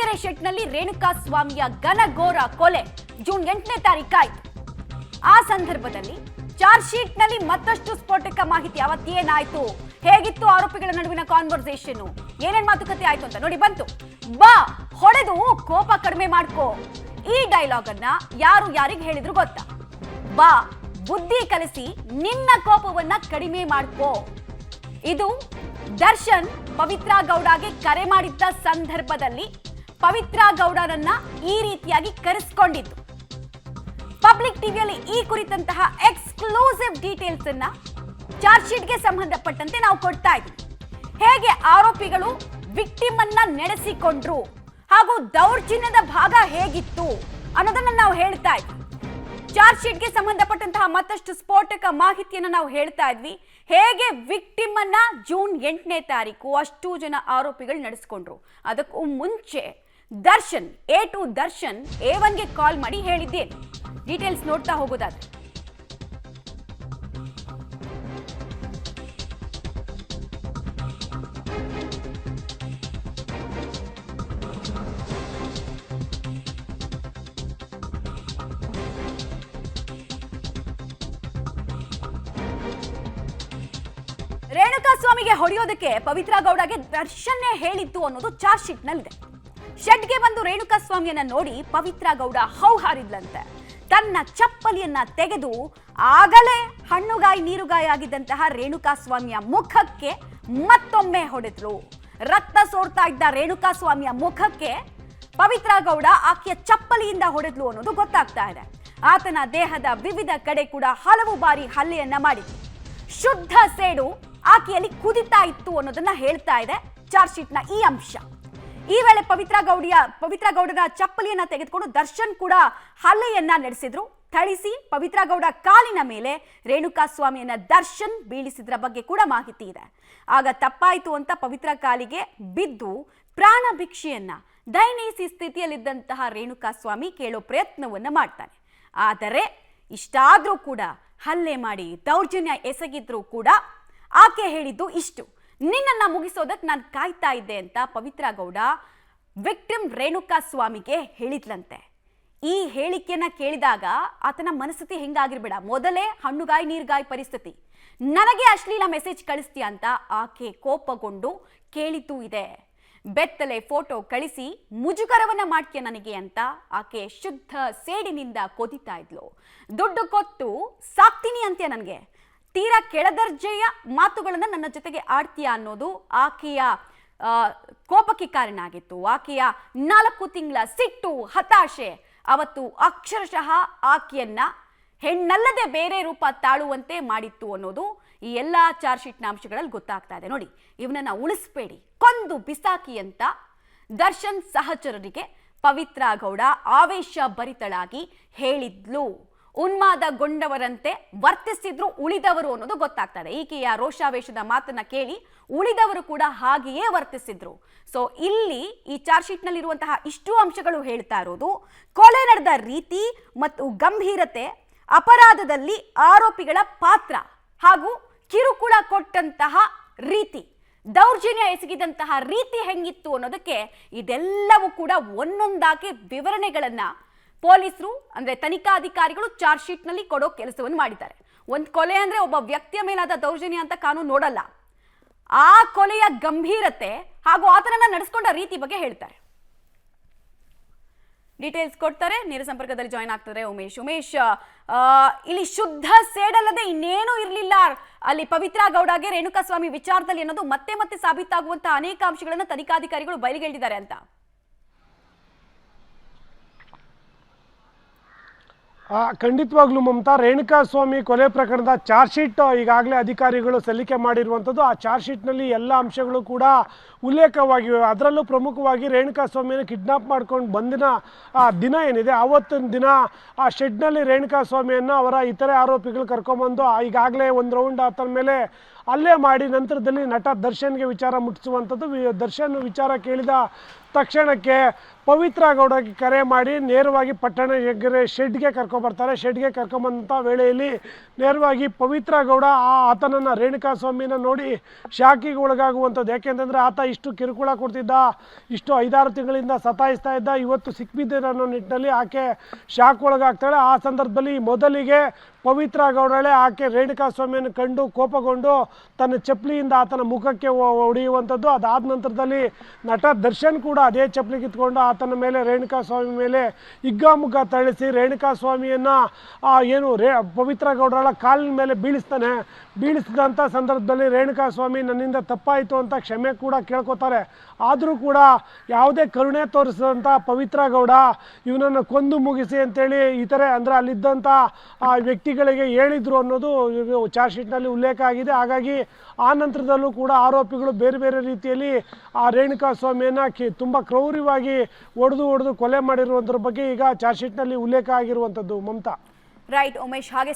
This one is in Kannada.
ತರೀಕೆರೆ ಶೆಟ್ನಲ್ಲಿ ರೇಣುಕಾ ಸ್ವಾಮಿಯ ಘನಘೋರ ಕೊಲೆ ಜೂನ್ 8ನೇ ತಾರೀಕಾಯಿತು. ಆ ಸಂದರ್ಭದಲ್ಲಿ ಚಾರ್ಜ್ ಶೀಟ್ ನಲ್ಲಿ ಮತ್ತಷ್ಟು ಸ್ಫೋಟಕ ಮಾಹಿತಿ. ಅವತ್ತೇನಾಯ್ತು, ಹೇಗಿತ್ತು ಆರೋಪಿಗಳ ನಡುವಿನ ಕಾನ್ವರ್ಸೇಷನ್, ಏನೇನ್ ಮಾತುಕತೆ ಆಯ್ತು ಅಂತ ನೋಡಿ ಬಂತು. ಬಾ ಹೊಡೆದು ಕೋಪ ಕಡಿಮೆ ಮಾಡ್ಕೋ, ಈ ಡೈಲಾಗ್ ಅನ್ನ ಯಾರು ಯಾರಿಗೆ ಹೇಳಿದ್ರು ಗೊತ್ತಾ? ಬಾ ಬುದ್ಧಿ ಕಲಿಸಿ ನಿನ್ನ ಕೋಪವನ್ನ ಕಡಿಮೆ ಮಾಡ್ಕೋ. ಇದು ದರ್ಶನ್ ಪವಿತ್ರ ಗೌಡಗೆ ಕರೆ ಮಾಡಿದ್ದ ಸಂದರ್ಭದಲ್ಲಿ ಪವಿತ್ರ ಗೌಡರನ್ನ ಈ ರೀತಿಯಾಗಿ ಕರೆಸಿಕೊಂಡಿದ್ದು. ಪಬ್ಲಿಕ್ ಟಿವಿಯಲ್ಲಿ ಈ ಕುರಿತಂತಹ ಎಕ್ಸ್ಕ್ಲೂಸಿವ್ ಡೀಟೇಲ್ಸ್ ಅನ್ನ ಚಾರ್ಜ್ ಶೀಟ್ಗೆ ಸಂಬಂಧಪಟ್ಟಂತೆ ನಾವು ಕೊಡ್ತಾ ಇದ್ದೀವಿ. ಹೇಗೆ ಆರೋಪಿಗಳು ವಿಕ್ಟಿಮ್ ಅನ್ನ ನಡೆಸಿಕೊಂಡ್ರು ಹಾಗೂ ದೌರ್ಜನ್ಯದ ಭಾಗ ಹೇಗಿತ್ತು ಅನ್ನೋದನ್ನ ನಾವು ಹೇಳ್ತಾ ಇದ್ವಿ. ಚಾರ್ಜ್ ಶೀಟ್ಗೆ ಸಂಬಂಧಪಟ್ಟಂತಹ ಮತ್ತಷ್ಟು ಸ್ಫೋಟಕ ಮಾಹಿತಿಯನ್ನು ನಾವು ಹೇಳ್ತಾ ಇದ್ವಿ. ಹೇಗೆ ವಿಕ್ಟಿಮ್ ಅನ್ನ ಜೂನ್ 8ನೇ ತಾರೀಕು ಅಷ್ಟು ಜನ ಆರೋಪಿಗಳು ನಡೆಸಿಕೊಂಡ್ರು. ಅದಕ್ಕೂ ಮುಂಚೆ ದರ್ಶನ್ ದರ್ಶನ್ A1ಗೆ ಕಾಲ್ ಮಾಡಿ ಹೇಳಿದ್ದೇನೆ. ಡೀಟೇಲ್ಸ್ ನೋಡ್ತಾ ಹೋಗೋದಾದ್ರೆ, ರೇಣುಕಾ ಸ್ವಾಮಿಗೆ ಹೊಡೆಯೋದಕ್ಕೆ ಪವಿತ್ರ ಗೌಡಗೆ ದರ್ಶನ್ನೇ ಹೇಳಿತ್ತು ಅನ್ನೋದು ಚಾರ್ಜ್ ಶೀಟ್ ನಲ್ಲಿದೆ. ಶೆಡ್ಗೆ ಬಂದು ರೇಣುಕಾ ಸ್ವಾಮಿಯನ್ನ ನೋಡಿ ಪವಿತ್ರ ಗೌಡ ಹೌಹಾರಿದ್ಲಂತೆ. ತನ್ನ ಚಪ್ಪಲಿಯನ್ನ ತೆಗೆದು ಆಗಲೇ ಹಣ್ಣುಗಾಯಿ ನೀರುಗಾಯಿ ಆಗಿದ್ದಂತಹ ರೇಣುಕಾ ಸ್ವಾಮಿಯ ಮುಖಕ್ಕೆ ಮತ್ತೊಮ್ಮೆ ಹೊಡೆದ್ರು. ರಕ್ತ ಸೋರ್ತಾ ಇದ್ದ ರೇಣುಕಾ ಸ್ವಾಮಿಯ ಮುಖಕ್ಕೆ ಪವಿತ್ರ ಗೌಡ ಆಕೆಯ ಚಪ್ಪಲಿಯಿಂದ ಹೊಡೆದ್ಲು ಅನ್ನೋದು ಗೊತ್ತಾಗ್ತಾ ಇದೆ. ಆತನ ದೇಹದ ವಿವಿಧ ಕಡೆ ಕೂಡ ಹಲವು ಬಾರಿ ಹಲ್ಲೆಯನ್ನ ಮಾಡಿದ್ರು. ಶುದ್ಧ ಸೇಡು ಆಕೆಯಲ್ಲಿ ಕುದಿತಾ ಇತ್ತು ಅನ್ನೋದನ್ನ ಹೇಳ್ತಾ ಇದೆ ಚಾರ್ಜ್ ಶೀಟ್ನ ಈ ಅಂಶ. ಈ ವೇಳೆ ಪವಿತ್ರ ಗೌಡರ ಚಪ್ಪಲಿಯನ್ನ ತೆಗೆದುಕೊಂಡು ದರ್ಶನ್ ಕೂಡ ಹಲ್ಲೆಯನ್ನ ನಡೆಸಿದ್ರು. ಥಳಿಸಿ ಪವಿತ್ರ ಗೌಡ ಕಾಲಿನ ಮೇಲೆ ರೇಣುಕಾ ಸ್ವಾಮಿಯನ್ನ ದರ್ಶನ್ ಬೀಳಿಸಿದ್ರ ಬಗ್ಗೆ ಕೂಡ ಮಾಹಿತಿ ಇದೆ. ಆಗ ತಪ್ಪಾಯಿತು ಅಂತ ಪವಿತ್ರ ಕಾಲಿಗೆ ಬಿದ್ದು ಪ್ರಾಣ ಭಿಕ್ಷೆಯನ್ನ ದಯನೀಯ ಸ್ಥಿತಿಯಲ್ಲಿದ್ದಂತಹ ರೇಣುಕಾ ಸ್ವಾಮಿ ಕೇಳೋ ಪ್ರಯತ್ನವನ್ನ ಮಾಡ್ತಾನೆ. ಆದರೆ ಇಷ್ಟಾದ್ರೂ ಕೂಡ ಹಲ್ಲೆ ಮಾಡಿ ದೌರ್ಜನ್ಯ ಎಸಗಿದ್ರು ಕೂಡ ಆಕೆ ಹೇಳಿದ್ದು ಇಷ್ಟು: ನಿನ್ನನ್ನ ಮುಗಿಸೋದಕ್ಕೆ ನಾನು ಕಾಯ್ತಾ ಇದ್ದೆ ಅಂತ ಪವಿತ್ರ ಗೌಡ ವಿಕ್ಟಿಮ್ ರೇಣುಕಾ ಸ್ವಾಮಿಗೆ ಹೇಳಿದ್ಲಂತೆ. ಈ ಹೇಳಿಕೆಯನ್ನ ಕೇಳಿದಾಗ ಆತನ ಮನಸ್ಥಿತಿ ಹೆಂಗಾಗಿರ್ಬೇಡ, ಮೊದಲೇ ಹಣ್ಣುಗಾಯಿ ನೀರ್ಗಾಯಿ ಪರಿಸ್ಥಿತಿ, ನನಗೆ ಅಶ್ಲೀಲ ಮೆಸೇಜ್ ಕಳಿಸ್ತೀಯ ಅಂತ ಆಕೆ ಕೋಪಗೊಂಡು ಕೇಳಿದ್ದು ಇದೆ. ಬೆತ್ತಲೆ ಫೋಟೋ ಕಳಿಸಿ ಮುಜುಗರವನ್ನ ಮಾಡ್ತೀಯ ನನಗೆ ಅಂತ ಆಕೆ ಶುದ್ಧ ಸೇಡಿನಿಂದ ಕೊದಿತಾ ಇದ್ಲು. ದುಡ್ಡು ಕೊಟ್ಟು ಸಾಕ್ತೀನಿ ಅಂತ್ಯ ನನಗೆ, ತೀರಾ ಕೆಳದರ್ಜೆಯ ಮಾತುಗಳನ್ನ ನನ್ನ ಜೊತೆಗೆ ಆಡ್ತೀಯ ಅನ್ನೋದು ಆಕೆಯ ಕೋಪಕ್ಕೆ ಕಾರಣ ಆಗಿತ್ತು. ಆಕೆಯ 4 ತಿಂಗಳ ಸಿಟ್ಟು, ಹತಾಶೆ ಅವತ್ತು ಅಕ್ಷರಶಃ ಆಕೆಯನ್ನ ಹೆಣ್ಣಲ್ಲದೆ ಬೇರೆ ರೂಪ ತಾಳುವಂತೆ ಮಾಡಿತ್ತು ಅನ್ನೋದು ಈ ಎಲ್ಲಾ ಚಾರ್ಜ್ ಶೀಟ್ನ ಅಂಶಗಳಲ್ಲಿ ಗೊತ್ತಾಗ್ತಾ ಇದೆ. ನೋಡಿ, ಇವನನ್ನ ಉಳಿಸ್ಬೇಡಿ, ಕೊಂದು ಬಿಸಾಕಿ ಅಂತ ದರ್ಶನ್ ಸಹಚರರಿಗೆ ಪವಿತ್ರ ಗೌಡ ಆವೇಶ ಭರಿತಳಾಗಿ ಹೇಳಿದ್ಲು. ಉನ್ಮಾದಗೊಂಡವರಂತೆ ವರ್ತಿಸಿದ್ರು ಉಳಿದವರು ಅನ್ನೋದು ಗೊತ್ತಾಗ್ತದೆ. ಈಕೆಯ ರೋಷಾವೇಶದ ಮಾತನ್ನ ಕೇಳಿ ಉಳಿದವರು ಕೂಡ ಹಾಗೆಯೇ ವರ್ತಿಸಿದ್ರು. ಸೊ ಇಲ್ಲಿ ಈ ಚಾರ್ಜ್ ಶೀಟ್ ನಲ್ಲಿ ಇರುವಂತಹ ಇಷ್ಟು ಅಂಶಗಳು ಹೇಳ್ತಾ ಇರೋದು ಕೊಲೆ ನಡೆದ ರೀತಿ ಮತ್ತು ಗಂಭೀರತೆ, ಅಪರಾಧದಲ್ಲಿ ಆರೋಪಿಗಳ ಪಾತ್ರ ಹಾಗೂ ಕಿರುಕುಳ ಕೊಟ್ಟಂತಹ ರೀತಿ, ದೌರ್ಜನ್ಯ ಎಸಗಿದಂತಹ ರೀತಿ ಹೆಂಗಿತ್ತು ಅನ್ನೋದಕ್ಕೆ ಇದೆಲ್ಲವೂ ಕೂಡ ಒಂದೊಂದಾಗಿ ವಿವರಣೆಗಳನ್ನ ಪೊಲೀಸರು ಅಂದ್ರೆ ತನಿಖಾಧಿಕಾರಿಗಳು ಚಾರ್ಜ್ ಶೀಟ್ ನಲ್ಲಿ ಕೊಡೋ ಕೆಲಸವನ್ನು ಮಾಡಿದ್ದಾರೆ. ಒಂದು ಕೊಲೆ ಅಂದ್ರೆ ಒಬ್ಬ ವ್ಯಕ್ತಿಯ ಮೇಲಾದ ದೌರ್ಜನ್ಯ ಅಂತ ಕಾನೂನು ನೋಡಲ್ಲ, ಆ ಕೊಲೆಯ ಗಂಭೀರತೆ ಹಾಗೂ ಆತನನ್ನ ನಡೆಸ್ಕೊಂಡ ರೀತಿ ಬಗ್ಗೆ ಹೇಳ್ತಾರೆ. ಡೀಟೇಲ್ಸ್ ಕೊಡ್ತಾರೆ. ನೇರ ಸಂಪರ್ಕದಲ್ಲಿ ಜಾಯ್ನ್ ಆಗ್ತಾರೆ ಉಮೇಶ್. ಇಲ್ಲಿ ಶುದ್ಧ ಸೇಡಲ್ಲದೆ ಇನ್ನೇನು ಇರಲಿಲ್ಲ ಅಲ್ಲಿ ಪವಿತ್ರ ಗೌಡಗೆ ರೇಣುಕಾ ಸ್ವಾಮಿ ವಿಚಾರದಲ್ಲಿ ಅನ್ನೋದು ಮತ್ತೆ ಮತ್ತೆ ಸಾಬೀತಾಗುವಂತಹ ಅನೇಕ ಅಂಶಗಳನ್ನು ತನಿಖಾಧಿಕಾರಿಗಳು ಬಯಲಿಗೆಳೆದಿದ್ದಾರೆ ಅಂತ. ಖಂಡಿತವಾಗ್ಲೂ ಮಮತಾ, ರೇಣುಕಾ ಸ್ವಾಮಿ ಕೊಲೆ ಪ್ರಕರಣದ ಚಾರ್ಜ್ ಶೀಟ್ ಈಗಾಗಲೇ ಅಧಿಕಾರಿಗಳು ಸಲ್ಲಿಕೆ ಮಾಡಿರುವಂಥದ್ದು. ಆ ಚಾರ್ಜ್ ಶೀಟ್ನಲ್ಲಿ ಎಲ್ಲ ಅಂಶಗಳು ಕೂಡ ಉಲ್ಲೇಖವಾಗಿವೆ. ಅದರಲ್ಲೂ ಪ್ರಮುಖವಾಗಿ ರೇಣುಕಾ ಸ್ವಾಮಿಯನ್ನು ಕಿಡ್ನಾಪ್ ಮಾಡ್ಕೊಂಡು ಬಂದಿನ ದಿನ ಏನಿದೆ, ಆವತ್ತಿನ ದಿನ ಆ ಶೆಡ್ನಲ್ಲಿ ರೇಣುಕಾ ಸ್ವಾಮಿಯನ್ನು ಅವರ ಇತರೆ ಆರೋಪಿಗಳು ಕರ್ಕೊಂಬಂದು ಈಗಾಗಲೇ ಒಂದು ರೌಂಡ್ ಆತನ ಮೇಲೆ ಹಲ್ಲೆ ಮಾಡಿ ನಂತರದಲ್ಲಿ ನಟ ದರ್ಶನ್ಗೆ ವಿಚಾರ ಮುಟ್ಟಿಸುವಂಥದ್ದು. ದರ್ಶನ್ ವಿಚಾರ ಕೇಳಿದ ತಕ್ಷಣಕ್ಕೆ ಪವಿತ್ರ ಗೌಡಗೆ ಕರೆ ಮಾಡಿ ನೇರವಾಗಿ ಪಟ್ಟಣ ಶೆಡ್ಗೆ ಕರ್ಕೊಬರ್ತಾರೆ. ಶೆಡ್ಗೆ ಕರ್ಕೊಂಬಂಥ ವೇಳೆಯಲ್ಲಿ ನೇರವಾಗಿ ಪವಿತ್ರ ಗೌಡ ಆತನನ್ನು ರೇಣುಕಾಸ್ವಾಮಿನ ನೋಡಿ ಶಾಕಿಗೆ ಒಳಗಾಗುವಂಥದ್ದು. ಯಾಕೆಂತಂದರೆ ಆತ ಇಷ್ಟು ಕಿರುಕುಳ ಕೊಡ್ತಿದ್ದ, ಇಷ್ಟು 5-6 ತಿಂಗಳಿಂದ ಸತಾಯಿಸ್ತಾ ಇದ್ದ, ಇವತ್ತು ಸಿಕ್ಬಿದ್ದಿರೋ ಅನ್ನೋ ನಿಟ್ಟಿನಲ್ಲಿ ಆಕೆ ಶಾಕ್ ಒಳಗಾಗ್ತಾಳೆ. ಆ ಸಂದರ್ಭದಲ್ಲಿ ಮೊದಲಿಗೆ ಪವಿತ್ರ ಗೌಡಳೆ ಆಕೆ ರೇಣುಕಾಸ್ವಾಮಿಯನ್ನು ಕಂಡು ಕೋಪಗೊಂಡು ತನ್ನ ಚಪ್ಪಲಿಯಿಂದ ಆತನ ಮುಖಕ್ಕೆ ಹೊಡೆಯುವಂಥದ್ದು. ಅದಾದ ನಂತರದಲ್ಲಿ ನಟ ದರ್ಶನ್ ಕೂಡ ಅದೇ ಚಪ್ಪಲಿ ಕಿತ್ಕೊಂಡು ಆತನ ಮೇಲೆ ರೇಣುಕಾಸ್ವಾಮಿ ಮೇಲೆ ಹಿಗ್ಗಾಮುಗ್ಗ ಥಳಿಸಿ ರೇಣುಕಾಸ್ವಾಮಿಯನ್ನು ಪವಿತ್ರ ಗೌಡಳ ಕಾಲಿನ ಮೇಲೆ ಬೀಳಿಸ್ತಾನೆ. ಬೀಳಿಸಿದಂಥ ಸಂದರ್ಭದಲ್ಲಿ ರೇಣುಕಾಸ್ವಾಮಿ ನನ್ನಿಂದ ತಪ್ಪಾಯಿತು ಅಂತ ಕ್ಷಮೆ ಕೂಡ ಕೇಳ್ಕೊತಾರೆ. ಆದರೂ ಕೂಡ ಯಾವುದೇ ಕರುಣೆ ತೋರಿಸಿದಂಥ ಪವಿತ್ರ ಗೌಡ ಇವನನ್ನು ಕೊಂದು ಮುಗಿಸಿ ಅಂತೇಳಿ ಇತರೆ ಅಂದರೆ ಅಲ್ಲಿದ್ದಂಥ ಆ ವ್ಯಕ್ತಿಗಳಿಗೆ ಹೇಳಿದರು ಅನ್ನೋದು ಚಾರ್ಜ್ ಶೀಟ್ನಲ್ಲಿ ಉಲ್ಲೇಖ ಆಗಿದೆ. ಹಾಗಾಗಿ ಆ ನಂತರದಲ್ಲೂ ಕೂಡ ಆರೋಪಿಗಳು ಬೇರೆ ಬೇರೆ ರೀತಿಯಲ್ಲಿ ಆ ರೇಣುಕಾಸ್ವಾಮಿಯನ್ನು ತುಂಬ ಕ್ರೌರ್ಯವಾಗಿ ಹೊಡೆದು ಕೊಲೆ ಮಾಡಿರುವಂಥದ್ರ ಬಗ್ಗೆ ಈಗ ಚಾರ್ಜ್ ಶೀಟ್ನಲ್ಲಿ ಉಲ್ಲೇಖ ಆಗಿರುವಂಥದ್ದು. ಮಮತಾ. ರೈಟ್ ಉಮೇಶ್. ಹಾಗೆ